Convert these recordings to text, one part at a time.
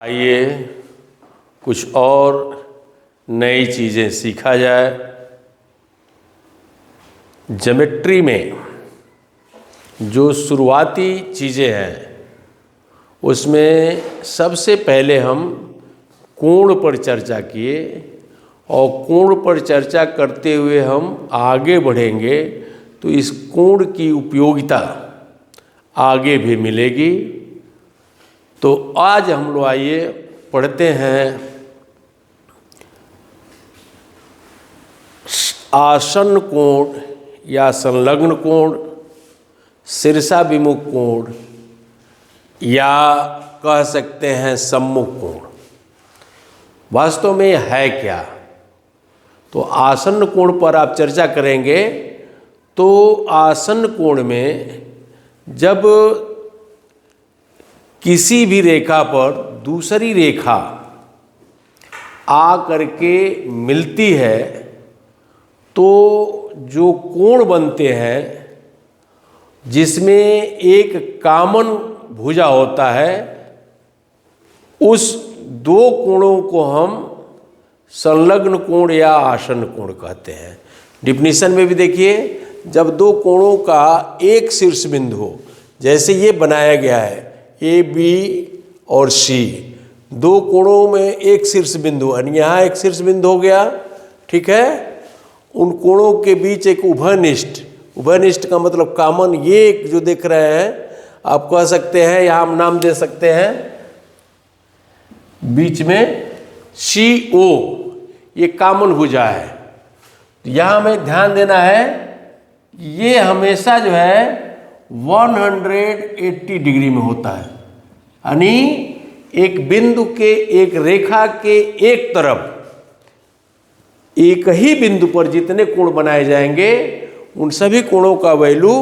आइए कुछ और नई चीज़ें सीखा जाए। ज्योमेट्री में जो शुरुआती चीज़ें हैं उसमें सबसे पहले हम कोण पर चर्चा किए और कोण पर चर्चा करते हुए हम आगे बढ़ेंगे तो इस कोण की उपयोगिता आगे भी मिलेगी। तो आज हम लोग आइए पढ़ते हैं आसन्न कोण या संलग्न कोण, शीर्षाभिमुख कोण या कह सकते हैं सम्मुख कोण। वास्तव में है क्या? तो आसन्न कोण पर आप चर्चा करेंगे तो आसन्न कोण में जब किसी भी रेखा पर दूसरी रेखा आ करके मिलती है तो जो कोण बनते हैं जिसमें एक कॉमन भुजा होता है, उस दो कोणों को हम संलग्न कोण या आसन्न कोण कहते हैं। डिफिनीशन में भी देखिए, जब दो कोणों का एक शीर्ष बिंदु हो, जैसे ये बनाया गया है ए बी और सी, दो कोणों में एक शीर्ष बिंदु और यहाँ एक शीर्ष बिंदु हो गया, ठीक है। उन कोणों के बीच एक उभयनिष्ठ, उभयनिष्ठ का मतलब कॉमन, ये जो देख रहे हैं आप कह सकते हैं, यहाँ हम नाम दे सकते हैं बीच में सी ओ, ये कॉमन भुजा है। तो यहाँ हमें ध्यान देना है, ये हमेशा जो है 180 डिग्री में होता है, यानी एक बिंदु के, एक रेखा के एक तरफ एक ही बिंदु पर जितने कोण बनाए जाएंगे उन सभी कोणों का वैल्यू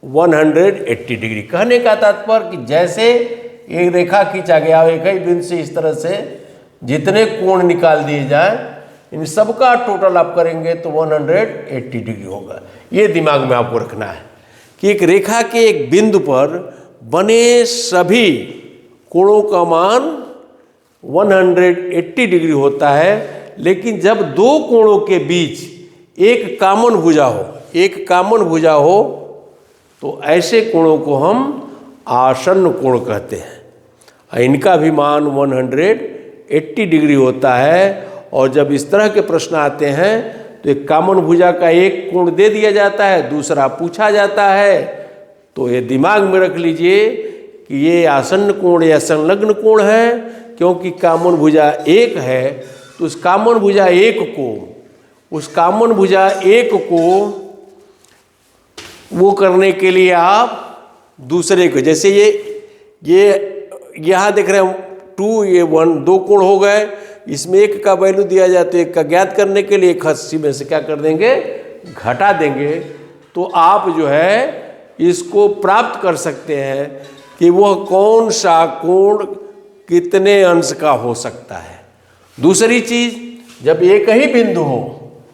180 डिग्री। कहने का तात्पर्य कि जैसे एक रेखा खींचा गया एक ही बिंदु से, इस तरह से जितने कोण निकाल दिए जाए इन सबका टोटल आप करेंगे तो 180 डिग्री होगा। ये दिमाग में आपको रखना है कि एक रेखा के एक बिंदु पर बने सभी कोणों का मान 180 डिग्री होता है। लेकिन जब दो कोणों के बीच एक कॉमन भुजा हो, एक कॉमन भुजा हो, तो ऐसे कोणों को हम आसन्न कोण कहते हैं। इनका भी मान 180 डिग्री होता है। और जब इस तरह के प्रश्न आते हैं तो एक कॉमन भुजा का एक कोण दे दिया जाता है, दूसरा पूछा जाता है। तो ये दिमाग में रख लीजिए कि ये आसन्न कोण या संलग्न कोण है, क्योंकि कॉमन भुजा एक है। तो उस कॉमन भुजा एक को, उस कॉमन भुजा एक को वो करने के लिए आप दूसरे को, जैसे ये यहाँ देख रहे हैं 2, ये 1, दो कोण हो गए, इसमें एक का वैल्यू दिया जाता है, एक का ज्ञात करने के लिए 80 में से क्या कर देंगे, घटा देंगे। तो आप जो है इसको प्राप्त कर सकते हैं कि वह कौन सा कोण कितने अंश का हो सकता है। दूसरी चीज, जब एक ही बिंदु हो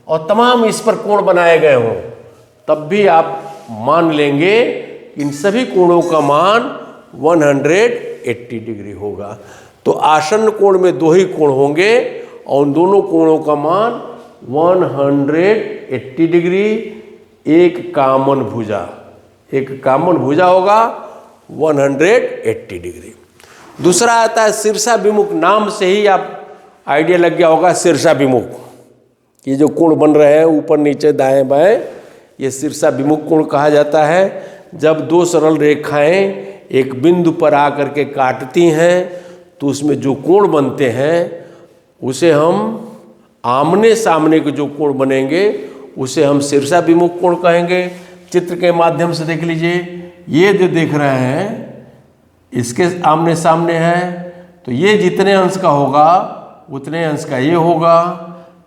और तमाम इस पर कोण बनाए गए हों, तब भी आप मान लेंगे इन सभी कोणों का मान 180 डिग्री होगा। तो आसन्न कोण में दो ही कोण होंगे और उन दोनों कोणों का मान 180 डिग्री। एक कॉमन भुजा, एक कॉमन भुजा होगा 180 डिग्री। दूसरा आता है शीर्षाभिमुख। नाम से ही आप आइडिया लग गया होगा, शीर्षाभिमुख। ये जो कोण बन रहे हैं ऊपर नीचे दाएं बाएं, ये शीर्षाभिमुख कोण कहा जाता है। जब दो सरल रेखाएं एक बिंदु पर आकर के काटती हैं तो उसमें जो कोण बनते हैं उसे हम, आमने सामने के जो कोण बनेंगे उसे हम शीर्षाभिमुख कोण कहेंगे। चित्र के माध्यम से देख लीजिए, ये जो देख रहे हैं इसके आमने सामने है, तो ये जितने अंश का होगा उतने अंश का ये होगा,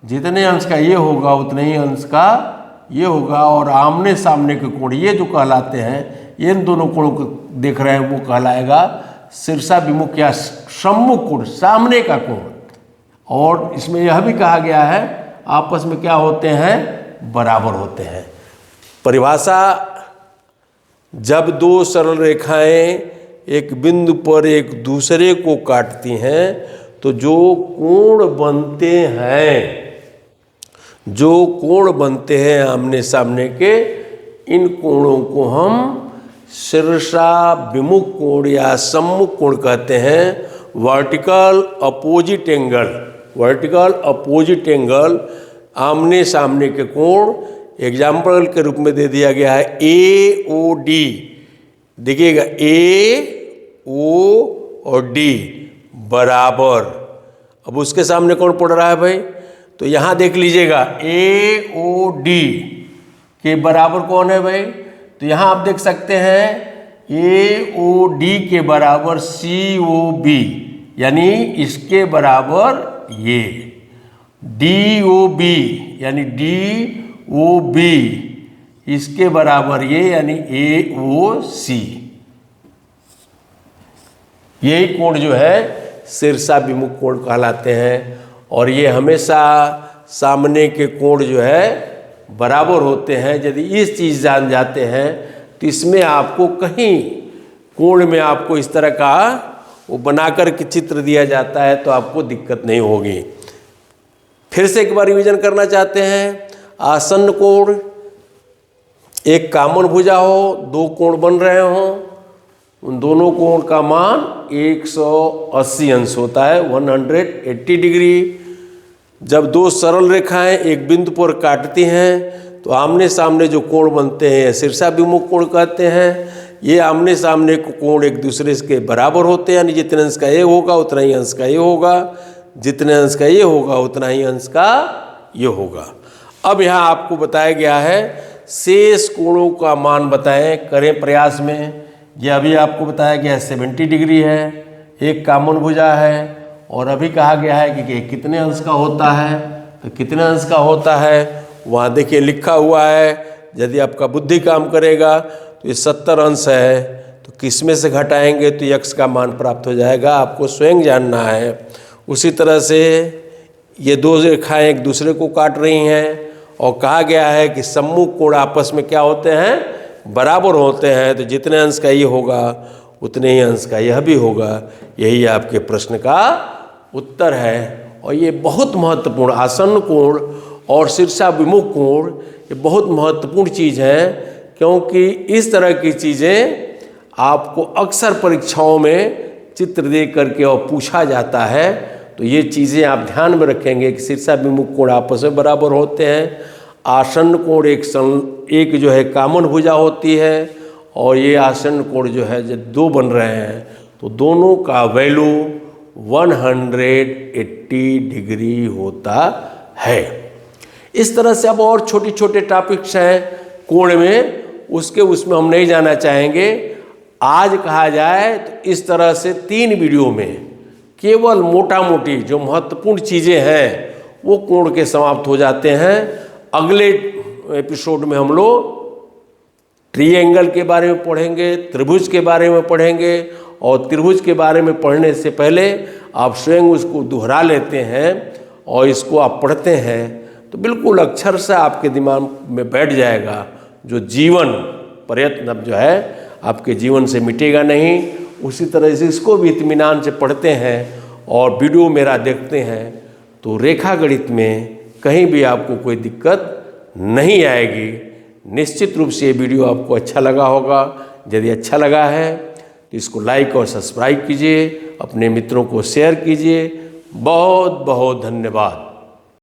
जितने अंश का ये होगा उतने ही अंश का ये होगा। और आमने सामने के कोण ये जो कहलाते हैं, ये इन दोनों कोणों को देख रहे हैं वो कहलाएगा शीर्षाभिमुख या सम्मुख कोण, सामने का कोण। और इसमें यह भी कहा गया है आपस में क्या होते हैं, बराबर होते हैं। परिभाषा, जब दो सरल रेखाएं एक बिंदु पर एक दूसरे को काटती हैं तो जो कोण बनते हैं आमने सामने के, इन कोणों को हम शीर्षाभिमुख कोण या सम्मुख कोण कहते हैं। वर्टिकल अपोजिट एंगल आमने सामने के कोण एग्जाम्पल के रूप में दे दिया गया है AOD। देखिएगा AO और D बराबर। अब उसके सामने कौन पड़ रहा है भाई, तो यहाँ देख लीजिएगा AOD के बराबर कौन है भाई, तो यहाँ आप देख सकते हैं AOD के बराबर COB, यानी इसके बराबर ये DOB, यानी DOB इसके बराबर ये, यानी AOC। यही कोण जो है शीर्षाभिमुख कोण कहलाते हैं। और ये हमेशा सामने के कोण जो है बराबर होते हैं। यदि इस चीज़ जान जाते हैं तो इसमें आपको कहीं कोण में आपको इस तरह का वो बनाकर के चित्र दिया जाता है तो आपको दिक्कत नहीं होगी। फिर से एक बार रिवीजन करना चाहते हैं। आसन्न कोण, एक कामन भुजा हो, दो कोण बन रहे हों, उन दोनों कोण का मान 180 अंश होता है, 180 डिग्री। जब दो सरल रेखाएं एक बिंदु पर काटती हैं तो आमने सामने जो कोण बनते हैं शीर्षाभिमुख कोण कहते हैं। ये आमने सामने को कोण एक दूसरे के बराबर होते हैं, यानी जितने अंश का ये होगा उतना ही अंश का ये होगा, जितने अंश का ये होगा उतना ही अंश का ये होगा। अब यहाँ आपको बताया गया है शेष कोणों का मान बताएं, करें प्रयास में। ये अभी आपको बताया गया है 70 डिग्री है, एक कामन भुजा है, और अभी कहा गया है कि कितने अंश का होता है, तो कितने अंश का होता है वहाँ देखिए लिखा हुआ है। यदि आपका बुद्धि काम करेगा तो ये 70 अंश है, तो किस में से घटाएंगे तो x का मान प्राप्त हो जाएगा, आपको स्वयं जानना है। उसी तरह से ये दो रेखाएं एक दूसरे को काट रही हैं और कहा गया है कि सम्मुख कोण आपस में क्या होते हैं, बराबर होते हैं, तो जितने अंश का ये होगा उतने ही अंश का यह भी होगा। यही आपके प्रश्न का उत्तर है। और ये बहुत महत्वपूर्ण आसन्न कोण और शीर्षाभिमुख कोण ये बहुत महत्वपूर्ण चीज़ है, क्योंकि इस तरह की चीज़ें आपको अक्सर परीक्षाओं में चित्र दे करके और पूछा जाता है। तो ये चीज़ें आप ध्यान में रखेंगे कि शीर्षाभिमुख कोण आपस में बराबर होते हैं। आसन्न कोण एक जो है कामन भुजा होती है, और ये आसन्न कोण जो है जब दो बन रहे हैं तो दोनों का वैल्यू 180 डिग्री होता है। इस तरह से अब और छोटे छोटे टॉपिक्स हैं कोण में, उसमें हम नहीं जाना चाहेंगे। आज कहा जाए तो इस तरह से 3 वीडियो में केवल मोटा मोटी जो महत्वपूर्ण चीज़ें हैं वो कोण के समाप्त हो जाते हैं। अगले एपिसोड में हम लोग ट्रायंगल के बारे में पढ़ेंगे, त्रिभुज के बारे में पढ़ेंगे, और त्रिभुज के बारे में पढ़ने से पहले आप स्वयं उसको दोहरा लेते हैं और इसको आप पढ़ते हैं तो बिल्कुल अक्षर से आपके दिमाग में बैठ जाएगा। जो जीवन प्रयत्न जो है आपके जीवन से मिटेगा नहीं। उसी तरह से इसको भी इत्मीनान से पढ़ते हैं और वीडियो मेरा देखते हैं तो रेखा गणित में कहीं भी आपको कोई दिक्कत नहीं आएगी। निश्चित रूप से ये वीडियो आपको अच्छा लगा होगा। यदि अच्छा लगा है तो इसको लाइक और सब्सक्राइब कीजिए, अपने मित्रों को शेयर कीजिए। बहुत बहुत धन्यवाद।